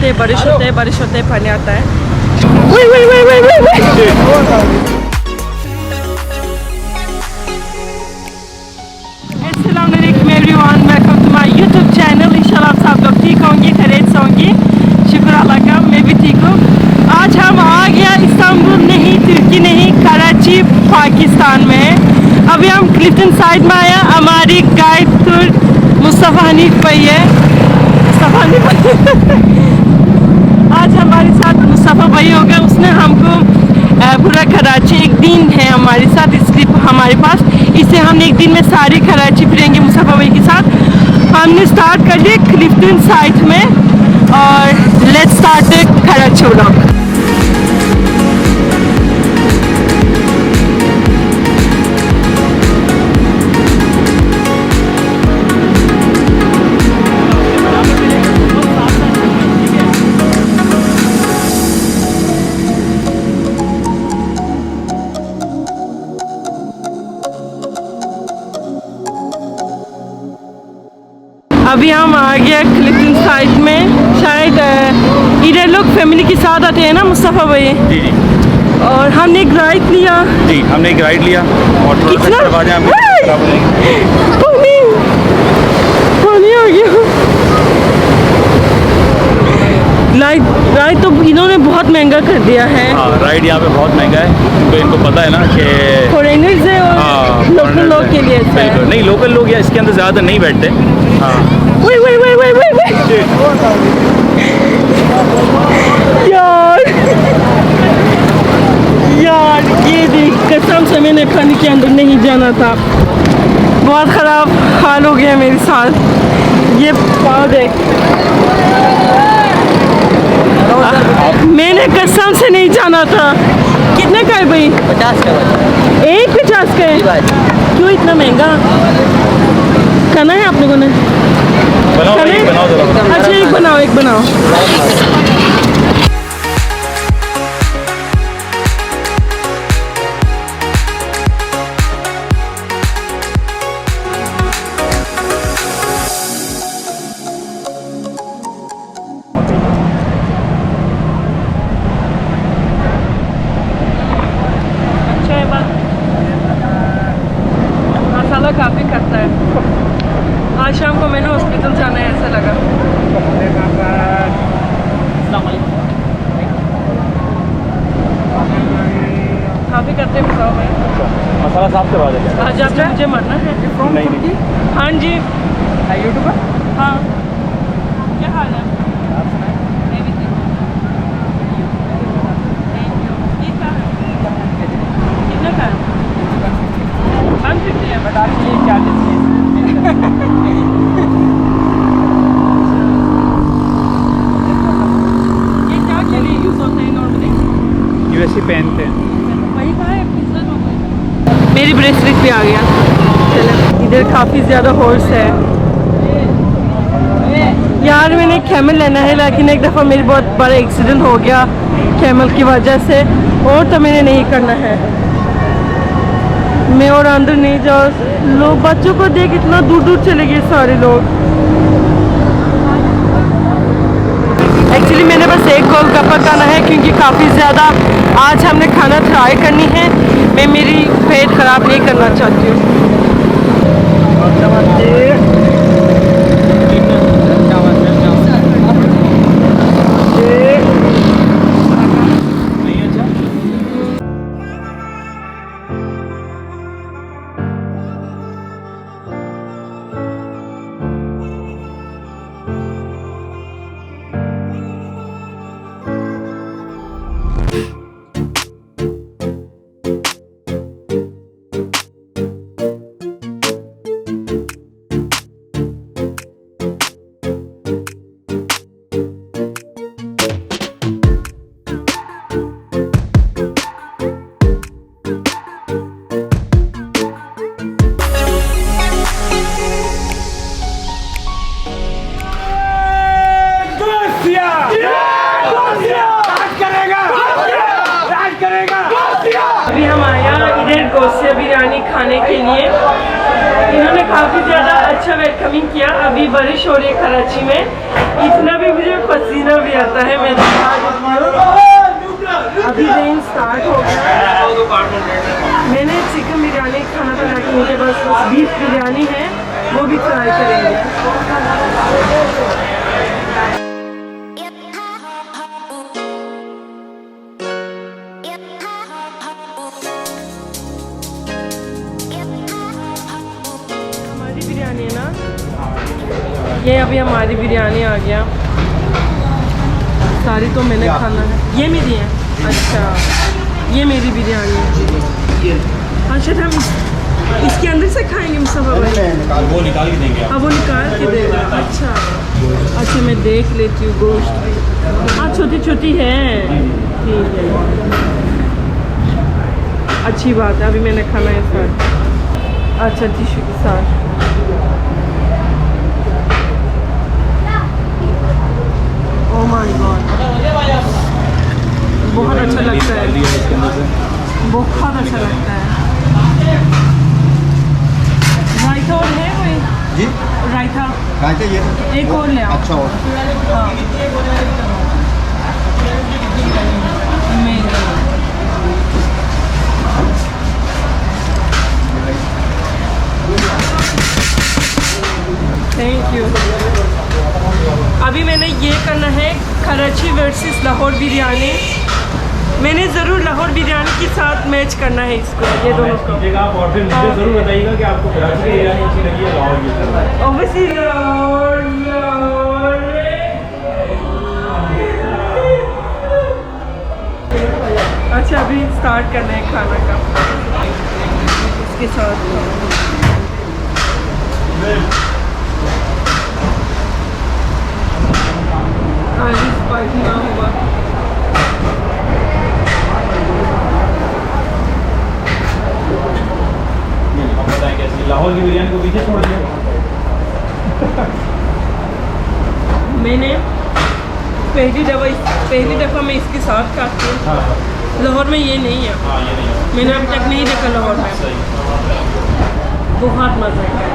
पे बारिश होते पानी आता है। अस्सलामुअलैकुम everyone, welcome to my YouTube channel. इंशाल्लाह आप सब लोग ठीक होंगे, खैरियत से होंगे। शुक्र अल्लाह का, मैं भी ठीक हूँ। आज हम आ गया इस्तांबुल नहीं, तुर्की नहीं, कराची पाकिस्तान में है। अभी हम क्लिफ्टन साइड में आया। हमारी गाइड टूर मुस्तफ़ा हनीफ भाई है। मुस्तफ़ा हनीफ आज हमारे साथ मुस्तफ़ा भाई हो गया। उसने हमको पूरा कराची एक दिन है हमारे साथ, इसलिए हमारे पास इससे हम एक दिन में सारी कराची फिरेंगे मुस्तफ़ा भाई के साथ। हमने स्टार्ट कर लिया क्लिफ्टन साइड में और let's start the Karachi vlog. अभी हम आ गया क्लिफ्टन साइड में। शायद इधर लोग फैमिली के साथ आते हैं ना मुस्तफ़ा भाई? जी जी। और हमने एक राइड लिया। जी, हमने एक राइड लिया और थोड़ा सा दरवाजे हम पानी आ गया। राइड तो इन्होंने बहुत महंगा कर दिया है। हाँ, राइड यहाँ पे बहुत महंगा है क्योंकि इनको पता है ना कि फॉरेनर्स है और लोकल लोग के लिए अच्छा है। नहीं, लोकल लोग या इसके अंदर ज़्यादा नहीं बैठते। हाँ यार ये देख, कसम से मैंने पानी के अंदर नहीं जाना था। बहुत ख़राब हाल हो गया मेरे साथ। ये पाँव देख, मैंने कसम से नहीं जाना था। कितने का है भाई? 50 का। एक 50 का है? क्यों इतना महंगा? खाना है आप लोगों ने? बनाओ। अच्छा एक बनाओ। अच्छा है बात, मसाला काफ़ी खट्टा है। आज शाम को मैंने हॉस्पिटल जाना है ऐसा लगा। काफ़ी करते बताओ भाई। मसाला साफ करवा देंगे। आज आपने मुझे मरना है? नहीं। हाँ जी। यूट्यूबर? हाँ, क्या हाल है? कितने का है? 150 है। बट आपके लिए चार्जेस ये क्या के लिए यूज़ होते हैं नॉर्मली? यूएससी पहनते हैं। वही कहा है पिज्जा लोग। मेरी ब्रेसलेट भी आ गया। चलो, इधर काफ़ी ज़्यादा हॉर्स है यार। मैंने कैमल लेना है लेकिन एक दफ़ा मेरी बहुत बड़ा एक्सीडेंट हो गया कैमल की वजह से, और तो मैंने नहीं करना है। मैं और अंदर नहीं जाओ। लोग बच्चों को देख इतना दूर दूर चले गए सारे लोग। एक्चुअली मैंने बस एक गोलगप्पा खाना है क्योंकि काफ़ी ज़्यादा आज हमने खाना ट्राई करनी है। मैं मेरी पेट ख़राब नहीं करना चाहती हूँ। अच्छा वेलकमिंग किया। अभी बारिश हो रही है कराची में, इतना भी मुझे पसीना भी आता है। मेरे अभी रेन स्टार्ट हो गया। मैंने चिकन बिरयानी खाना बना के मुझे बस बीफ बिरयानी है, वो भी ट्राई करेंगे। हमारी बिरयानी है ना, ये अभी हमारी बिरयानी आ गया। सारी तो मैंने खाना है, ये मेरी है। अच्छा, ये मेरी बिरयानी है। अच्छा, हम इसके अंदर से खाएंगे मुस्तफा भाई? वो निकाल के देंगे हाँ, वो निकाल के देगा। अच्छा अच्छा, मैं देख लेती हूँ गोश्त भी। हाँ, छोटी छोटी है, ठीक है, अच्छी बात है। अभी मैंने खाना है साथ। अच्छा, टिश्यू के साथ। ओह माय गॉड, बहुत अच्छा लगता है, बहुत अच्छा लगता है। रायता और है कोई? जी रायता रायता ये एक और ले आओ। अच्छा और हाँ, थैंक यू। अभी मैंने ये करना है कराची वर्सेस लाहौर बिरयानी। मैंने ज़रूर लाहौर बिरयानी के साथ मैच करना है इसको, ये दोनों को। आप और फिर मुझे ज़रूर बताइएगा कि आपको कराची की बिरयानी अच्छी लगी है लाहौर की। Obviously लाहौर। अच्छा, अभी स्टार्ट करना है खाना का, इसके साथ स्पाइसी ना होगा। आप बताएं कैसी लाहौर की बिरयानी को पीछे छोड़ दिया। मैंने पहली दफ़ा मैं इसके साथ खाती हूँ। हाँ लाहौर में ये नहीं है, हाँ, ये नहीं है मैंने अभी तक नहीं देखा लाहौर में। सही। बहुत मज़ा है।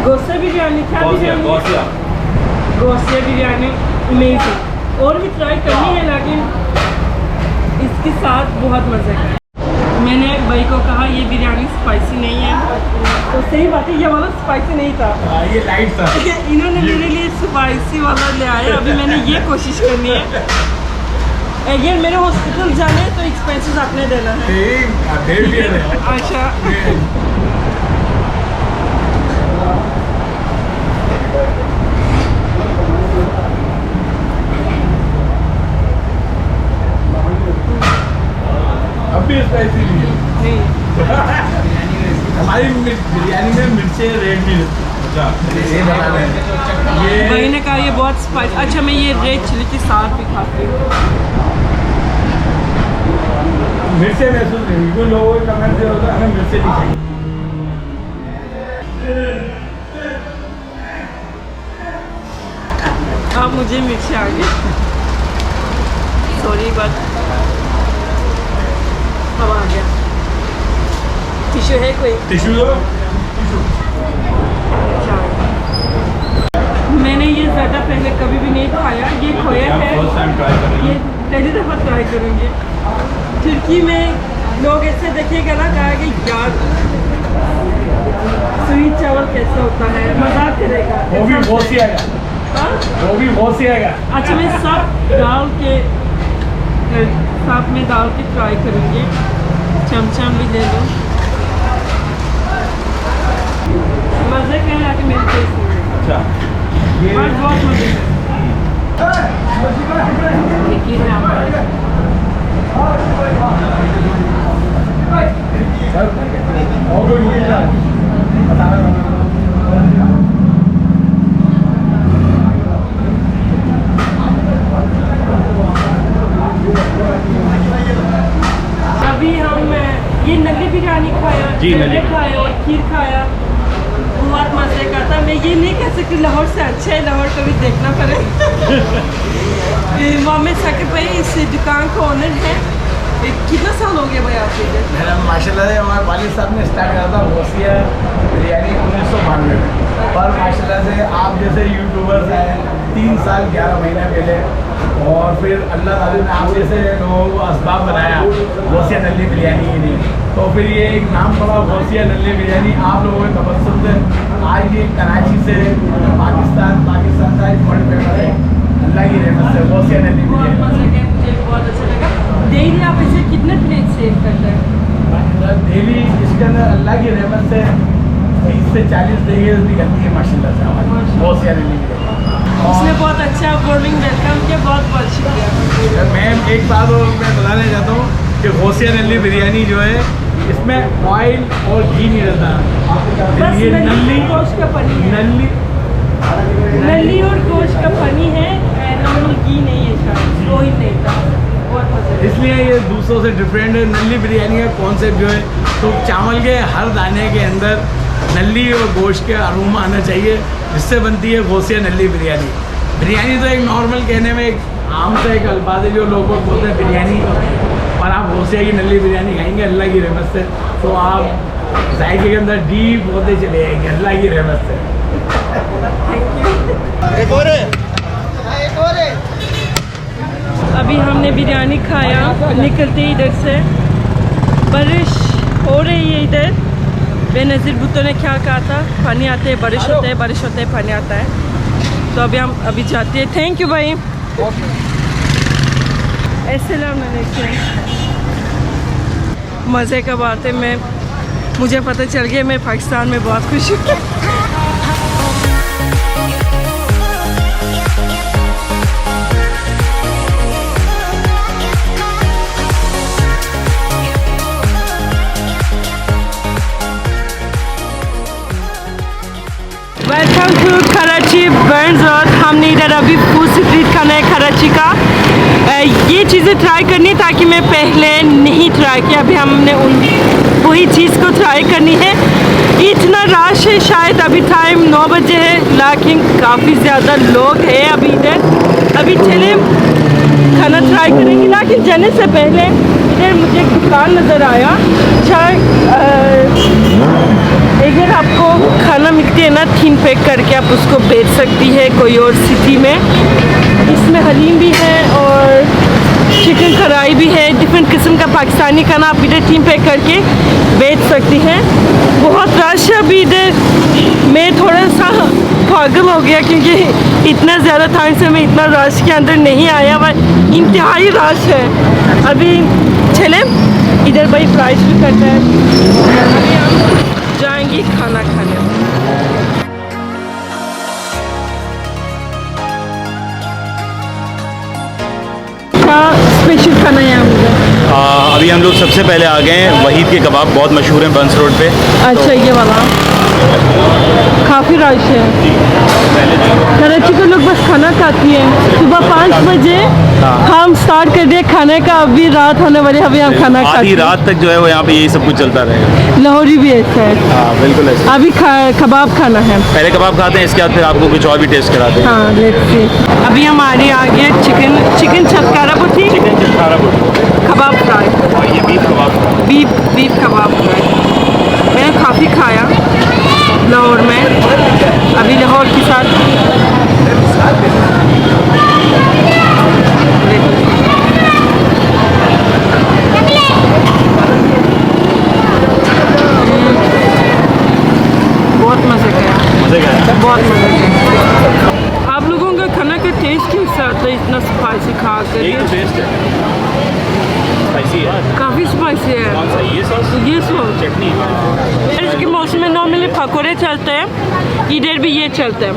गोश्त बिरयानी, क्या बिरयानी? गौसिया गोश्त बिरयानी अमेजिंग। और भी ट्राई करनी है, लेकिन इसके साथ बहुत मज़े का है। मैंने भाई को कहा ये बिरयानी स्पाइसी नहीं है, तो सही बात है, ये वाला स्पाइसी नहीं था। ये लाइट था। इन्होंने मेरे लिए स्पाइसी वाला ले आया। अभी मैंने ये कोशिश करनी है। अगर मेरे हॉस्पिटल जाने तो एक्सपेंसेस आपने देना है। अच्छा, अब भी स्पाइसी नहीं है। नहीं, हमारी बिरयानी में मिर्चें रेड नहीं ये भाई ने कहा ये बहुत स्पाइसी। अच्छा, मैं ये रेड चिली के साथ भी खाती हूँ। मिर्चें महसूस नहीं, क्यों लोगों को कमेंट होता है हमें मिर्चें नहीं चाहिए। अब मुझे मिर्ची आ गई, सॉरी बट अब आ गया। टिश्यू है कोई? टिश्यू दो। मैंने ये ज़्यादा पहले कभी भी नहीं खाया, ये खोया है, फर्स्ट टाइम ट्राई कर रही ये हैं। पहली दफ़ा ट्राई करूँगी। तुर्की में लोग ऐसे देखेगा ना, कहा कि यार स्वीट चावल कैसा होता है, मजाक करेगा। वो भी बहुत सी आएगा, हाँ? वो भी बहुत सी आएगा। अच्छा, मैं सब डाल के साथ में डाल के ट्राई करूँगी। चमचम भी ले लो, मज़े का है कि मेरे टेस्ट में। अच्छा, ये बस बहुत मज़े का है। ये है हमारा। अभी हम ये नगली बिरयानी खाया, जी, जलेबी नगली। खाया और खीर खाया, बहुत मज़े का था। मैं ये नहीं कह सकती लाहौर से अच्छा है, लाहौर कभी देखना पड़े। मोहम्मद साकिब भाई इस दुकान का ओनर है, कितना साल हो गया भाई आपके इधर? मेरा माशाल्लाह से हमारे वालिद साहब ने स्टार्ट करा था गौसिया बिरयानी 1992 में। और माशाल्लाह से आप जैसे यूट्यूबर्स हैं 3 साल 11 महीने पहले, और फिर अल्लाह ताला ने आप जैसे लोगों को असबाब बनाया गौसिया नल्ली बिरयानी के लिए, तो फिर ये एक नाम पड़ा गौसिया नल्ली बिरयानी। आप लोगों के तबस्सुम से आज ये कराची से पाकिस्तान का एक वर्ल्ड फेमस है अल्लाह की रहमत से गौसिया नल्ली बहुत बिरयानी। मजा गया, मुझे बहुत अच्छा लगा। डेली आप इसे कितने प्लेट सेव करते हैं? डेली इसके अंदर अल्लाह की रहमत से 30 से 40 देखिए निकलती है माशाल्लाह से हमारी बहुत सारी लीजिए। उसने बहुत अच्छा वार्मिंग वेलकम किया, बहुत बहुत शुक्रिया। मैं एक बात और मैं बताना चाहता हूँ कि गौसिया नल्ली बिरयानी जो है इसमें ऑयल और घी नहीं रहता। बस ये नल्ली गोश्त का पनीर है। नल्ली और गोश्त का पनीर है, नॉर्मल घी नहीं है, शायद कोई नहीं था। बहुत मजा आया। इसलिए ये दूसरों से डिफरेंट है। नल्ली बिरयानी का कॉन्सेप्ट जो है तो चावल के हर दाने के अंदर नल्ली और गोश्त के अरोमा आना चाहिए, जिससे बनती है गौसिया नल्ली बिरयानी। बिरयानी तो एक नॉर्मल कहने में एक आम सा एक अल्फाज है जो लोगों बोलते हैं बिरयानी, और आप गौसिया की नल्ली बिरयानी खाएंगे अल्लाह की रहमत से तो आप जायके के अंदर डीप होते चले जाएंगे अल्लाह की रहमत से। अभी हमने बिरयानी खाया, निकलते ही इधर से बारिश हो रही है। इधर बेनज़ीर भुट्टो ने क्या कहा था, पानी आते हैं बारिश होते हैं, बारिश होते हैं पानी आता है। तो अभी हम जाते हैं। थैंक यू भाई। अस्सलाम वालेकुम। मज़े का बात है, मुझे पता चल गया मैं पाकिस्तान में बहुत खुश हूँ। Welcome to Karachi Burns Road. हमने इधर अभी फूड स्ट्रीट खाना है कराची का। ये चीज़ें ट्राई करनी ताकि मैं पहले नहीं ट्राई किया, अभी हमने वही चीज़ को ट्राई करनी है। इतना रश है, शायद अभी टाइम 9 बजे है, लेकिन काफ़ी ज़्यादा लोग हैं अभी इधर। अभी चले खाना ट्राई करेंगे, लेकिन जाने से पहले इधर मुझे एक दुकान नज़र आया। अगर आपको खाना मिलती है ना थीम पैक करके, आप उसको बेच सकती है कोई और सिटी में। इसमें हलीम भी है और चिकन कढ़ाई भी है, डिफरेंट किस्म का पाकिस्तानी खाना आप इधर थीम पैक करके बेच सकती हैं। बहुत रश है अभी इधर। मैं थोड़ा सा पागल हो गया क्योंकि इतना ज़्यादा टाइम से मैं इतना रश के अंदर नहीं आया, पर इंतहाई रश है। अभी चले इधर भाई प्राइस भी करता है। अभी हम जाएंगे खाना खाने। क्या स्पेशल खाना है मुझे? अभी हम लोग सबसे पहले आ गए हैं वहीद के कबाब, बहुत मशहूर हैं बंस रोड पे। अच्छा, ये वाला काफ़ी रश है। कराची के लोग बस खाना खाती हैं सुबह 5 बजे। हम स्टार्ट कर दिए खाने का, अभी रात होने वाली, अभी हम खाना खाते आधी हैं। रात तक जो है वो यहाँ पे यही सब कुछ चलता रहेगा। लाहौरी भी ऐसा है। हाँ बिल्कुल ऐसे। अभी कबाब खाना है। पहले कबाब खाते हैं, इसके बाद फिर आपको कुछ और भी टेस्ट कराते हैं। हाँ, लेट्स सी। अभी हमारे आगे चिकन छटकारा बुटी, चिकन चिटकारा बोटी कबाब फ्राई, और ये बीफ कबाब। बीफ कबाब फ्राई मैंने काफ़ी खाया लाहौर में। अभी लाहौर के साथ बहुत मज़े का है, मज़े का है। बहुत मज़े का। आप लोगों का खाना का टेस्ट क्यों आता है इतना स्पाइसी खा यही तो कर? टेस्ट है, स्पाइसी है। काफ़ी स्पाइसी है। कौन सा ये सॉस? ये सॉस चटनी। बारिश के मौसम में नॉर्मली पकौड़े चलते हैं, इधर भी ये चलते हैं।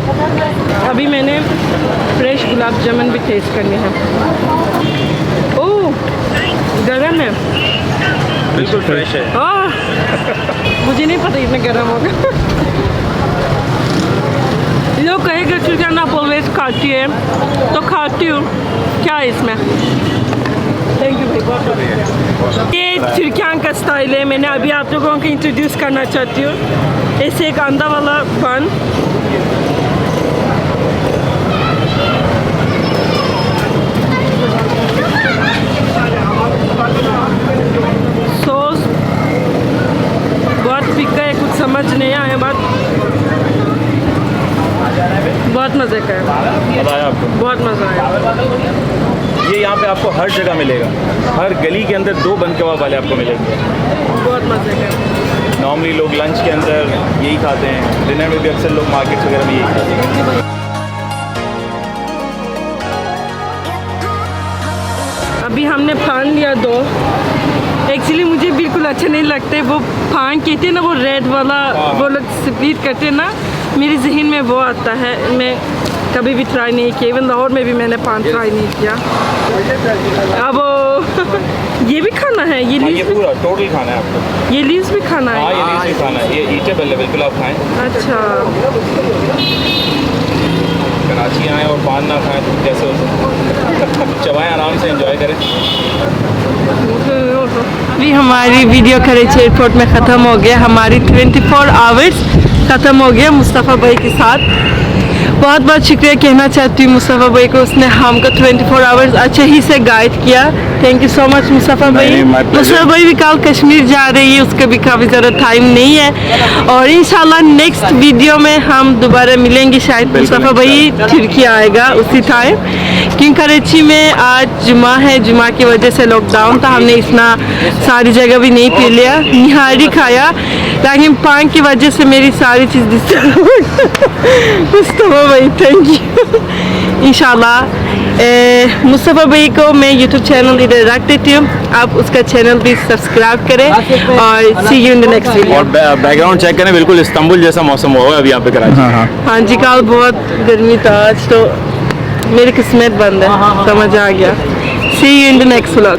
अभी मैंने फ्रेश गुलाब जामुन भी टेस्ट करने हैं। ओह, गरम है। बिल्कुल फ्रेश है। मुझे नहीं पता इतना गर्म होगा। लोग कहेगा चिकन आप ऑलवेज खाती है, तो खाती हूँ। क्या है इसमें? थैंक यू भाई, बहुत शुक्रिया। ये तुर्कियान का स्टाइल है, मैंने अभी आप लोगों को इंट्रोड्यूस करना चाहती हूँ। ऐसे एक अंडा वाला बन, बहुत मज़े का है, मज़ा आया आपको? बहुत मज़ा आया। ये यहाँ पे आपको हर जगह मिलेगा, हर गली के अंदर 2 बन कबाब वाले आपको मिलेंगे। बहुत मज़े का है। नॉर्मली लोग लंच के अंदर यही खाते हैं, डिनर में भी अक्सर लोग मार्केट्स वगैरह में यही खाते हैं। अभी हमने पान लिया 2। एक्चुअली मुझे बिल्कुल अच्छा नहीं लगते वो पान, कहते हैं ना वो रेड वाला, वो लोग स्प्लिट करते हैं ना, मेरे जहन में वो आता है। मैं कभी भी ट्राई नहीं किया, इवन लाहौर में भी मैंने पान ट्राई नहीं किया। अब ये भी खाना है, ये हाँ, ये लीव्स, पूरा टोटल खाना है आपको। ये लीव्स भी खाना हाँ, है। ये लीव्स भी खाना है, ये ईटेबल है, बिल्कुल आप खाएं। अच्छा, कराची आएँ और पान ना खाएं तो कैसे हो सकता है? चबाएं, आराम से एंजॉय करें। अभी हमारी वीडियो करेची एयरपोर्ट में ख़त्म हो गया, हमारी 24 आवर्स ख़त्म हो गया मुस्तफ़ा भाई के साथ। बहुत बहुत शुक्रिया कहना चाहती हूँ मुस्तफ़ा भाई को, उसने हमको 24 आवर्स अच्छे ही से गाइड किया। Thank you so much Mustafa भाई। नहीं, my pleasure। मुस्तफ़ा भाई भी कल कश्मीर जा रही है, उसका भी काफ़ी ज़्यादा टाइम नहीं है, और इंशाल्लाह नेक्स्ट वीडियो में हम दोबारा मिलेंगे। शायद मुस्तफ़ा भाई तुर्की आएगा उसी टाइम, क्योंकि कराची में आज जुमा है, जुमा की वजह से लॉकडाउन था, हमने इतना सारी जगह भी नहीं पी लिया, निहारी खाया, लेकिन पान की वजह से मेरी सारी चीज़ डिस्टर्ब हो गई। मुस्तफ़ा भाई थैंक यू। इंशाल्लाह मुस्तफ़ा भाई को मैं यूट्यूब चैनल इधर रख देती हूँ, आप उसका चैनल भी सब्सक्राइब करें, और see you in the next video. और बैकग्राउंड चेक करें, बिल्कुल इस्तांबुल जैसा मौसम हुआ है अभी यहाँ पे कराची। हाँ जी, कल बहुत गर्मी था, आज तो मेरी किस्मत बंद है, समझ आ गया। See you in the next vlog.